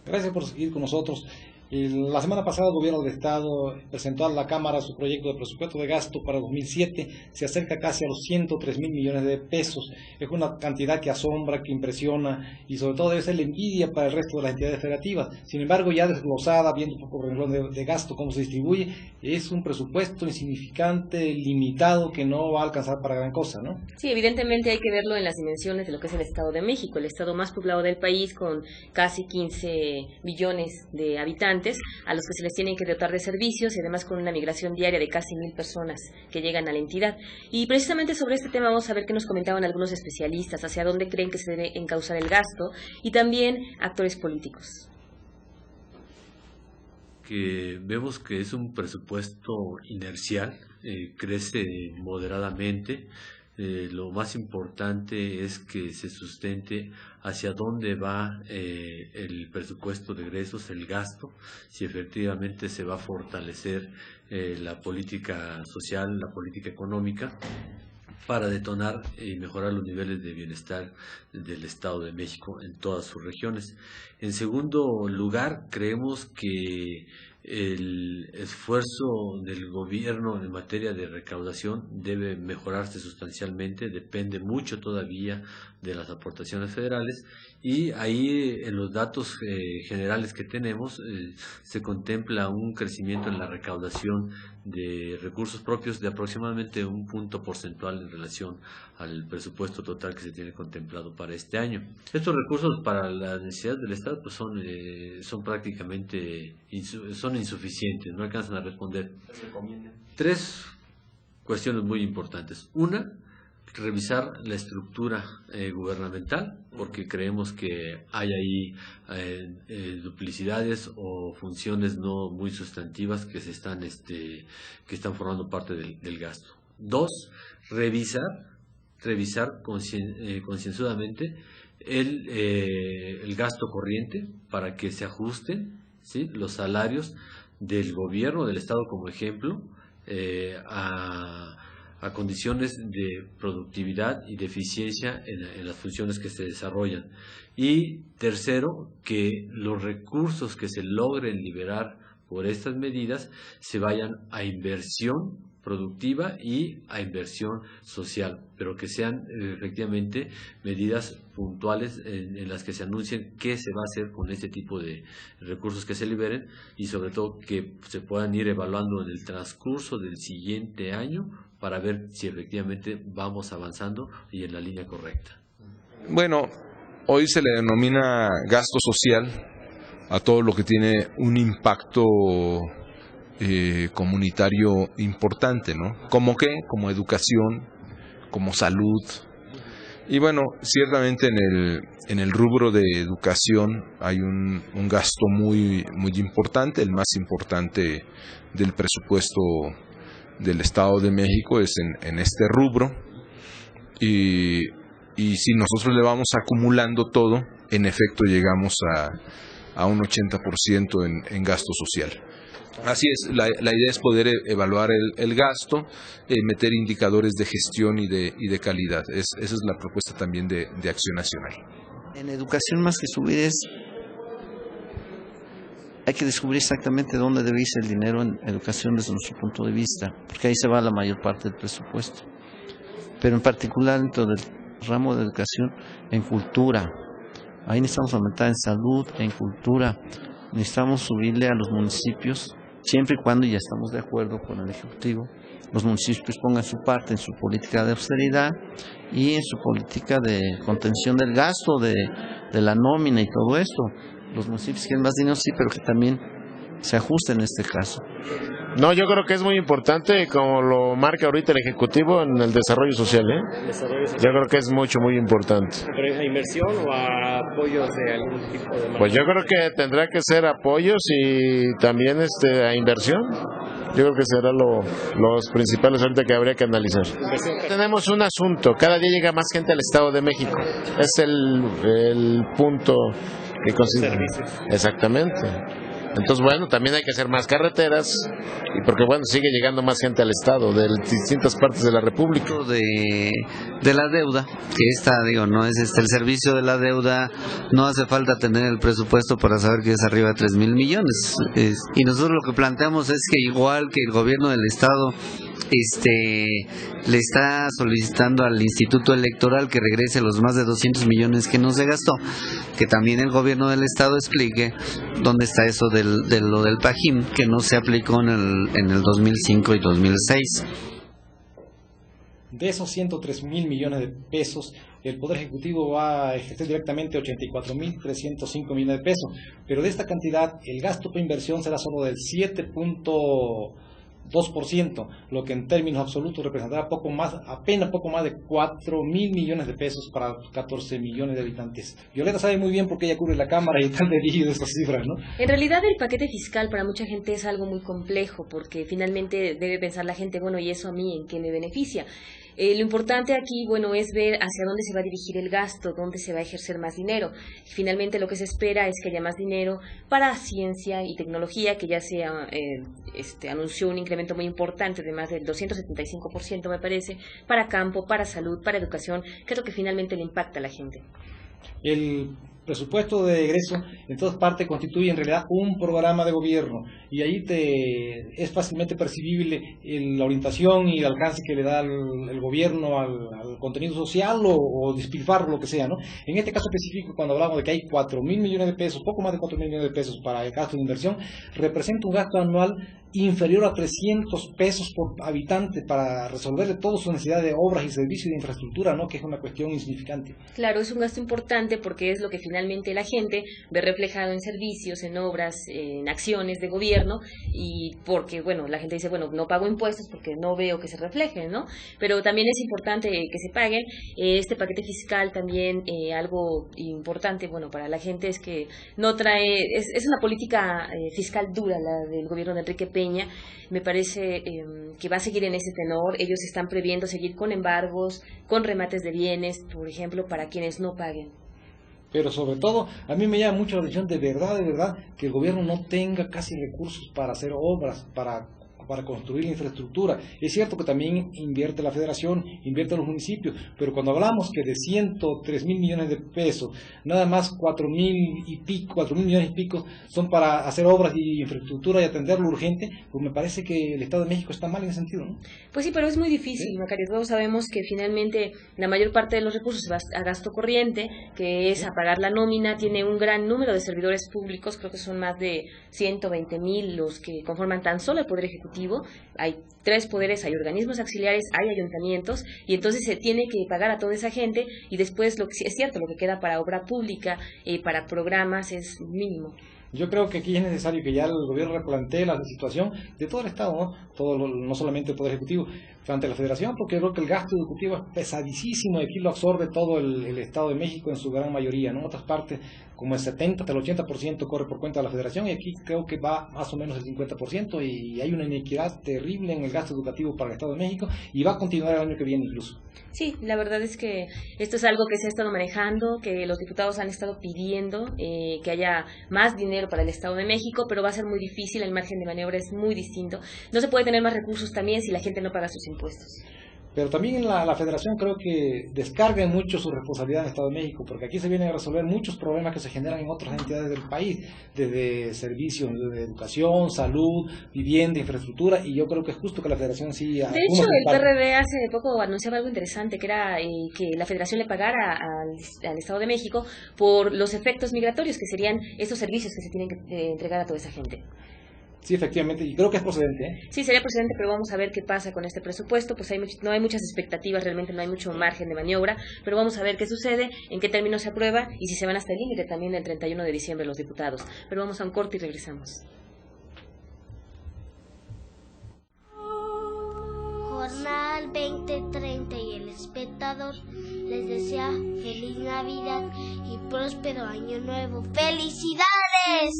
Gracias por seguir con nosotros. La semana pasada el Gobierno del Estado presentó a la Cámara su proyecto de presupuesto de gasto para 2007. Se acerca casi a los 103 mil millones de pesos. Es una cantidad que asombra, que impresiona y sobre todo debe ser la envidia para el resto de las entidades federativas. Sin embargo, ya desglosada, viendo un poco el renglón de gasto, cómo se distribuye, es un presupuesto insignificante, limitado, que no va a alcanzar para gran cosa, ¿no? Sí, evidentemente hay que verlo en las dimensiones de lo que es el Estado de México, el estado más poblado del país, con casi 15 millones de habitantes, a los que se les tienen que dotar de servicios y además con una migración diaria de casi 1,000 personas que llegan a la entidad. Y precisamente sobre este tema vamos a ver qué nos comentaban algunos especialistas, hacia dónde creen que se debe encauzar el gasto y también actores políticos. Que vemos que es un presupuesto inercial, crece moderadamente. Lo más importante es que se sustente hacia dónde va el presupuesto de egresos, el gasto, si efectivamente se va a fortalecer la política social, la política económica, para detonar y mejorar los niveles de bienestar del Estado de México en todas sus regiones. En segundo lugar, creemos que el esfuerzo del gobierno en materia de recaudación debe mejorarse sustancialmente, depende mucho todavía de las aportaciones federales, y ahí en los datos generales que tenemos se contempla un crecimiento en la recaudación de recursos propios de aproximadamente un punto porcentual en relación al presupuesto total que se tiene contemplado para este año. Estos recursos para las necesidades del Estado pues son prácticamente son insuficientes, no alcanzan a responder. Tres cuestiones muy importantes. Una, revisar la estructura gubernamental, porque creemos que hay ahí duplicidades o funciones no muy sustantivas que que están formando parte del gasto. Dos, revisar concienzudamente el gasto corriente para que se ajusten, ¿sí?, los salarios del gobierno del Estado, como ejemplo, a condiciones de productividad y de eficiencia en las funciones que se desarrollan. Y tercero, que los recursos que se logren liberar por estas medidas se vayan a inversión productiva y a inversión social, pero que sean efectivamente medidas puntuales en las que se anuncien qué se va a hacer con este tipo de recursos que se liberen y sobre todo que se puedan ir evaluando en el transcurso del siguiente año para ver si efectivamente vamos avanzando y en la línea correcta. Bueno, hoy se le denomina gasto social a todo lo que tiene un impacto comunitario importante, ¿no? ¿Cómo qué? Como educación, como salud. Y bueno, ciertamente en el rubro de educación hay un gasto muy importante, el más importante del presupuesto del Estado de México es en este rubro, y si nosotros le vamos acumulando todo, en efecto llegamos a un 80% en gasto social. Así es, la idea es poder evaluar el gasto, meter indicadores de gestión y de calidad. Esa es la propuesta también de Acción Nacional. En educación, más que subir, hay que descubrir exactamente dónde debe irse el dinero en educación desde nuestro punto de vista, porque ahí se va la mayor parte del presupuesto. Pero en particular dentro del ramo de educación, en cultura, ahí necesitamos aumentar en salud, en cultura, necesitamos subirle a los municipios, siempre y cuando, ya estamos de acuerdo con el Ejecutivo, los municipios pongan su parte en su política de austeridad y en su política de contención del gasto, de la nómina y todo esto. Los municipios quieren más dinero, sí, pero que también se ajuste en este caso. No, yo creo que es muy importante, como lo marca ahorita el Ejecutivo, en el desarrollo social, Yo creo que es muy importante. ¿Pero a inversión o a apoyos de algún tipo de manera? Pues yo creo que tendrá que ser apoyos y también a inversión. Yo creo que serán los principales ahorita que habría que analizar. Tenemos un asunto, cada día llega más gente al Estado de México. Es el punto que considero. Exactamente. Entonces, bueno, también hay que hacer más carreteras, y porque, bueno, sigue llegando más gente al Estado de distintas partes de la República. De la deuda, que no es el servicio de la deuda, no hace falta tener el presupuesto para saber que es arriba de 3,000 millones. Y nosotros lo que planteamos es que igual que el gobierno del Estado le está solicitando al Instituto Electoral que regrese los más de 200 millones que no se gastó, que también el gobierno del Estado explique dónde está eso de lo del Pajín, que no se aplicó en el 2005 y 2006. De esos 103,000 millones de pesos, el Poder Ejecutivo va a ejercer directamente 84,305 millones de pesos, pero de esta cantidad el gasto por inversión será solo del 7,2%, lo que en términos absolutos representará apenas poco más de 4,000 millones de pesos para 14 millones de habitantes. Violeta sabe muy bien por qué ella cubre la Cámara y está dirigido de estas cifras, ¿no? En realidad el paquete fiscal para mucha gente es algo muy complejo, porque finalmente debe pensar la gente, bueno, ¿y eso a mí en qué me beneficia? Lo importante aquí, es ver hacia dónde se va a dirigir el gasto, dónde se va a ejercer más dinero. Finalmente lo que se espera es que haya más dinero para ciencia y tecnología, que ya se anunció un incremento muy importante de más del 275%, me parece, para campo, para salud, para educación, que es lo que finalmente le impacta a la gente. El presupuesto de egreso en todas partes constituye en realidad un programa de gobierno, y ahí es fácilmente percibible la orientación y el alcance que le da el gobierno al contenido social o despilfarro, lo que sea, ¿no? En este caso específico, cuando hablamos de que hay 4,000 millones de pesos, poco más de 4,000 millones de pesos para el gasto de inversión, representa un gasto anual inferior a 300 pesos por habitante para resolverle todas sus necesidades de obras y servicios de infraestructura, ¿no? Que es una cuestión insignificante. Claro, es un gasto importante porque es lo que finalmente la gente ve reflejado en servicios, en obras, en acciones de gobierno, y porque, la gente dice, no pago impuestos porque no veo que se reflejen, ¿no? Pero también es importante que se paguen. Este paquete fiscal también, algo importante, para la gente es que no trae, es una política fiscal dura la del gobierno de Enrique Peña. Me parece que va a seguir en ese tenor. Ellos están previendo seguir con embargos, con remates de bienes, por ejemplo, para quienes no paguen. Pero sobre todo, a mí me llama mucho la atención de verdad, que el gobierno no tenga casi recursos para hacer obras, para construir la infraestructura. Es cierto que también invierte la federación, invierte los municipios, pero cuando hablamos que de 103,000 millones de pesos, nada más 4,000 millones y pico son para hacer obras y infraestructura y atender lo urgente, pues me parece que el Estado de México está mal en ese sentido, ¿no? Pues sí, pero es muy difícil, ¿sí? Macario, todos sabemos que finalmente la mayor parte de los recursos se va a gasto corriente, que es a pagar la nómina. Tiene un gran número de servidores públicos, creo que son más de 120,000 los que conforman tan solo el Poder Ejecutivo. Hay 3 poderes, hay organismos auxiliares, hay ayuntamientos, y entonces se tiene que pagar a toda esa gente, y después es cierto, lo que queda para obra pública, para programas, es mínimo. Yo creo que aquí es necesario que ya el gobierno replantee la situación de todo el Estado, ¿no? No solamente el Poder Ejecutivo, frente a la Federación, porque creo que el gasto ejecutivo es pesadísimo y aquí lo absorbe todo el Estado de México en su gran mayoría, ¿no? En otras partes, como el 70 hasta el 80% corre por cuenta de la Federación, y aquí creo que va más o menos el 50%, y hay una inequidad terrible en el gasto educativo para el Estado de México, y va a continuar el año que viene incluso. Sí, la verdad es que esto es algo que se ha estado manejando, que los diputados han estado pidiendo, que haya más dinero para el Estado de México, pero va a ser muy difícil, el margen de maniobra es muy distinto. No se puede tener más recursos también si la gente no paga sus impuestos. Pero también la Federación creo que descarga mucho su responsabilidad en el Estado de México, porque aquí se vienen a resolver muchos problemas que se generan en otras entidades del país, desde servicios de educación, salud, vivienda, infraestructura, y yo creo que es justo que la Federación sí... De hecho, el PRD hace poco anunciaba algo interesante, que era que la Federación le pagara al Estado de México por los efectos migratorios, que serían esos servicios que se tienen que entregar a toda esa gente. Sí, efectivamente, y creo que es procedente, ¿eh? Sí, sería procedente, pero vamos a ver qué pasa con este presupuesto. Pues no hay muchas expectativas, realmente no hay mucho margen de maniobra, pero vamos a ver qué sucede, en qué términos se aprueba y si se van hasta el límite también del 31 de diciembre los diputados. Pero vamos a un corte y regresamos. Jornal 2030 y El Espectador les desea feliz Navidad y próspero año nuevo. ¡Felicidades!